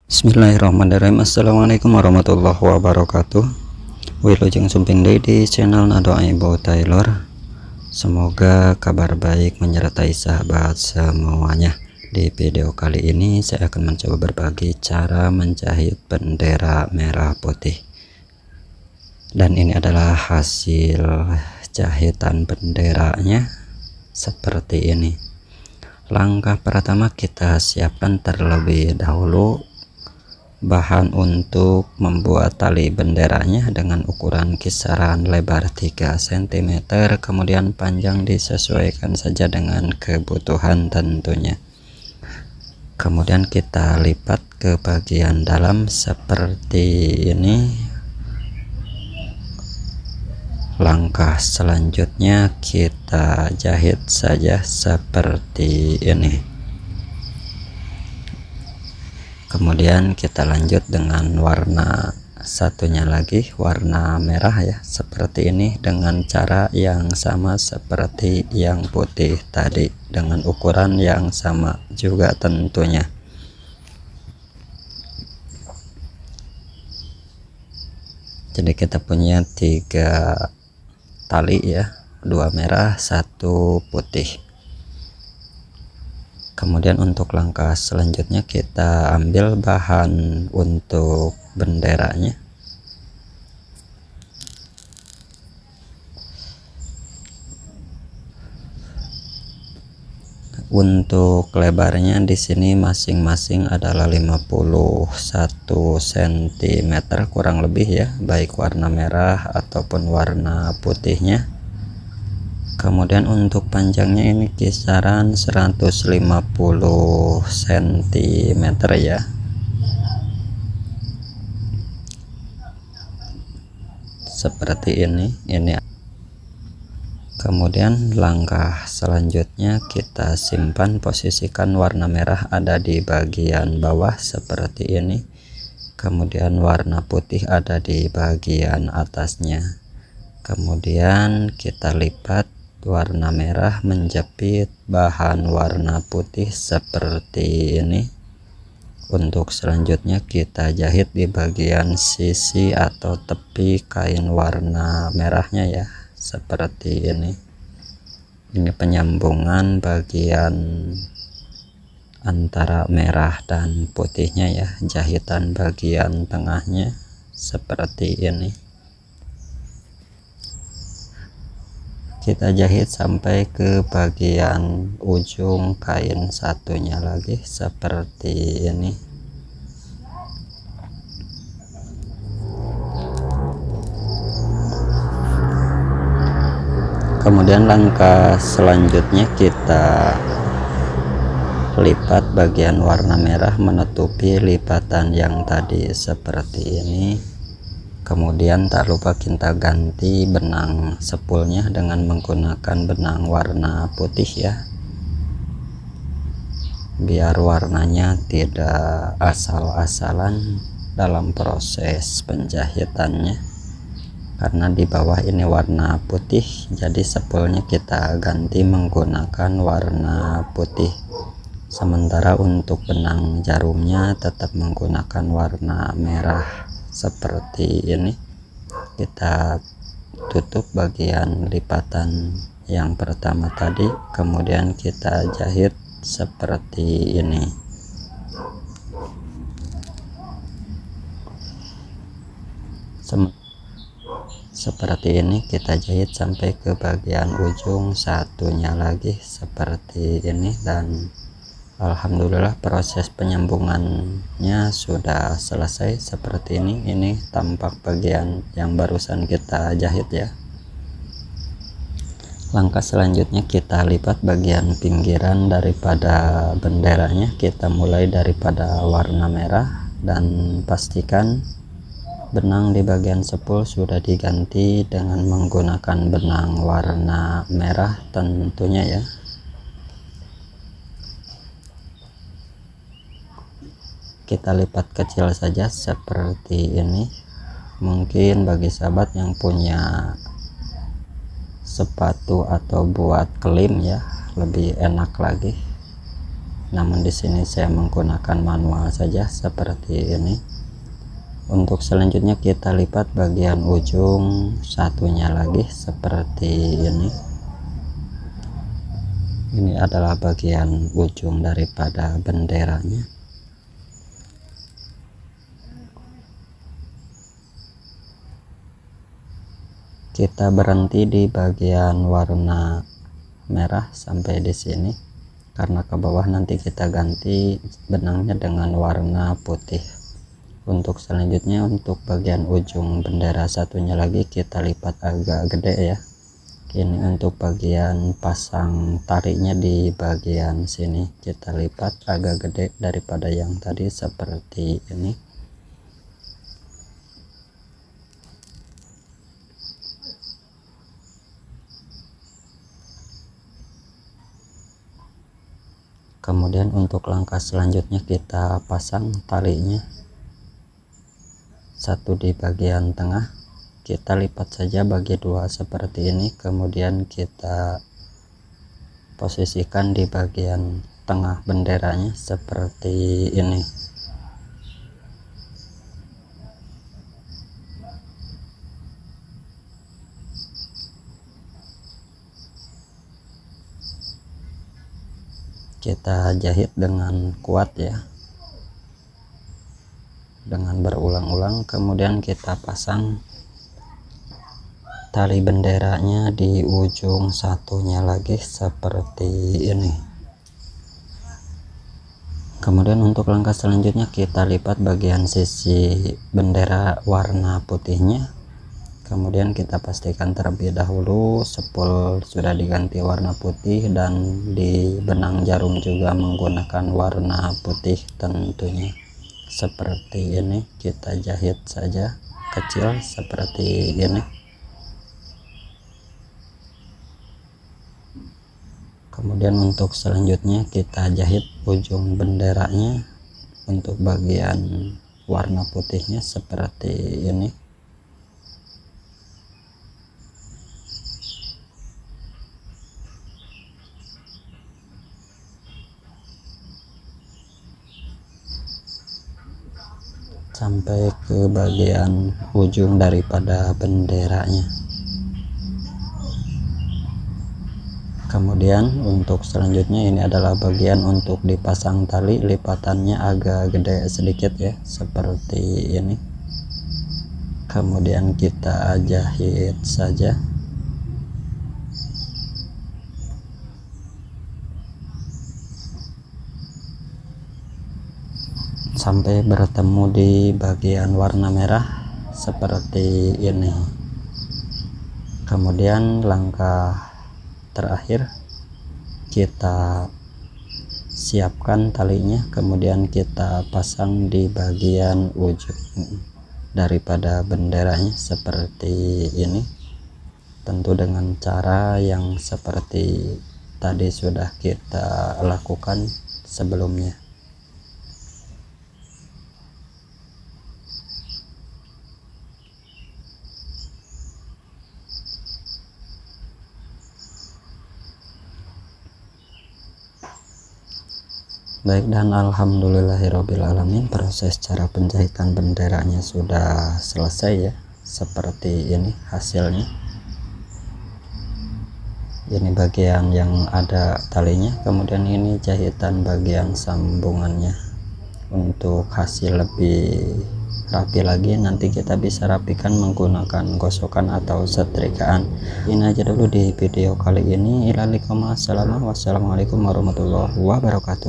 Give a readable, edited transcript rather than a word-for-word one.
Bismillahirrahmanirrahim. Assalamualaikum warahmatullahi wabarakatuh. Wilujeng sumping deui di channel Nado Ibu Taylor. Semoga kabar baik menyertai sahabat semuanya. Di video kali ini saya akan mencoba berbagi cara menjahit bendera merah putih. Dan ini adalah hasil jahitan benderanya seperti ini. Langkah pertama, kita siapkan terlebih dahulu bahan untuk membuat tali benderanya dengan ukuran kisaran lebar 3 cm, kemudian panjang disesuaikan saja dengan kebutuhan tentunya. Kemudian kita lipat ke bagian dalam seperti ini. Langkah selanjutnya kita jahit saja seperti ini. Kemudian kita lanjut dengan warna satunya lagi, warna merah ya, seperti ini dengan cara yang sama seperti yang putih tadi, dengan ukuran yang sama juga tentunya. Jadi kita punya 3 tali ya, 2 merah 1 putih. Kemudian untuk langkah selanjutnya kita ambil bahan untuk benderanya. Untuk lebarnya di sini masing-masing adalah 51 cm kurang lebih ya, baik warna merah ataupun warna putihnya. Kemudian untuk panjangnya ini kisaran 150 cm ya. Seperti ini. Kemudian langkah selanjutnya kita simpan, posisikan warna merah ada di bagian bawah seperti ini. Kemudian warna putih ada di bagian atasnya. Kemudian kita lipat warna merah menjepit bahan warna putih seperti ini. Untuk selanjutnya kita jahit di bagian sisi atau tepi kain warna merahnya ya, seperti ini. Ini penyambungan bagian antara merah dan putihnya ya, jahitan bagian tengahnya seperti ini. Kita jahit sampai ke bagian ujung kain satunya lagi seperti ini. Kemudian langkah selanjutnya kita lipat bagian warna merah menutupi lipatan yang tadi seperti ini. Kemudian tak lupa kita ganti benang sepulnya dengan menggunakan benang warna putih ya, biar warnanya tidak asal-asalan dalam proses penjahitannya. Karena di bawah ini warna putih, jadi sepulnya kita ganti menggunakan warna putih. Sementara untuk benang jarumnya tetap menggunakan warna merah seperti ini. Kita tutup bagian lipatan yang pertama tadi, kemudian kita jahit seperti ini. Seperti ini kita jahit sampai ke bagian ujung satunya lagi seperti ini. Dan alhamdulillah proses penyambungannya sudah selesai seperti ini. Ini tampak bagian yang barusan kita jahit ya. Langkah selanjutnya kita lipat bagian pinggiran daripada benderanya. Kita mulai daripada warna merah dan pastikan benang di bagian sepul sudah diganti dengan menggunakan benang warna merah tentunya ya. Kita lipat kecil saja seperti ini. Mungkin bagi sahabat yang punya sepatu atau buat klim ya, lebih enak lagi. namun di sini saya menggunakan manual saja seperti ini. Untuk selanjutnya kita lipat bagian ujung satunya lagi seperti ini. Ini adalah bagian ujung daripada benderanya. Kita berhenti di bagian warna merah sampai di sini, karena ke bawah nanti kita ganti benangnya dengan warna putih. Untuk selanjutnya, untuk bagian ujung bendera satunya lagi kita lipat agak gede ya. Ini untuk bagian pasang tarinya di bagian sini kita lipat agak gede daripada yang tadi seperti ini. Kemudian untuk langkah selanjutnya kita pasang talinya satu di bagian tengah, kita lipat saja bagi dua seperti ini, kemudian kita posisikan di bagian tengah benderanya seperti ini. Kita jahit dengan kuat ya, dengan berulang-ulang. Kemudian kita pasang tali benderanya di ujung satunya lagi seperti ini. Kemudian untuk langkah selanjutnya kita lipat bagian sisi bendera warna putihnya. Kemudian kita pastikan terlebih dahulu spol sudah diganti warna putih, dan di benang jarum juga menggunakan warna putih tentunya. Seperti ini kita jahit saja kecil seperti ini. Kemudian untuk selanjutnya kita jahit ujung benderanya untuk bagian warna putihnya seperti ini. Sampai ke bagian ujung daripada benderanya. Kemudian untuk selanjutnya ini adalah bagian untuk dipasang tali, lipatannya agak gede sedikit ya seperti ini. Kemudian kita jahit saja sampai bertemu di bagian warna merah seperti ini. Kemudian langkah terakhir kita siapkan talinya, kemudian kita pasang di bagian ujung daripada benderanya seperti ini, tentu dengan cara yang seperti tadi sudah kita lakukan sebelumnya. Baik, dan alhamdulillahirobbilalamin, proses cara penjahitan benderanya sudah selesai ya. Seperti ini hasilnya. Ini bagian yang ada talinya, kemudian ini jahitan bagian sambungannya. Untuk hasil lebih rapi lagi nanti kita bisa rapikan menggunakan gosokan atau setrikaan. Ini aja dulu di video kali ini. Wassalamualaikum warahmatullahi wabarakatuh.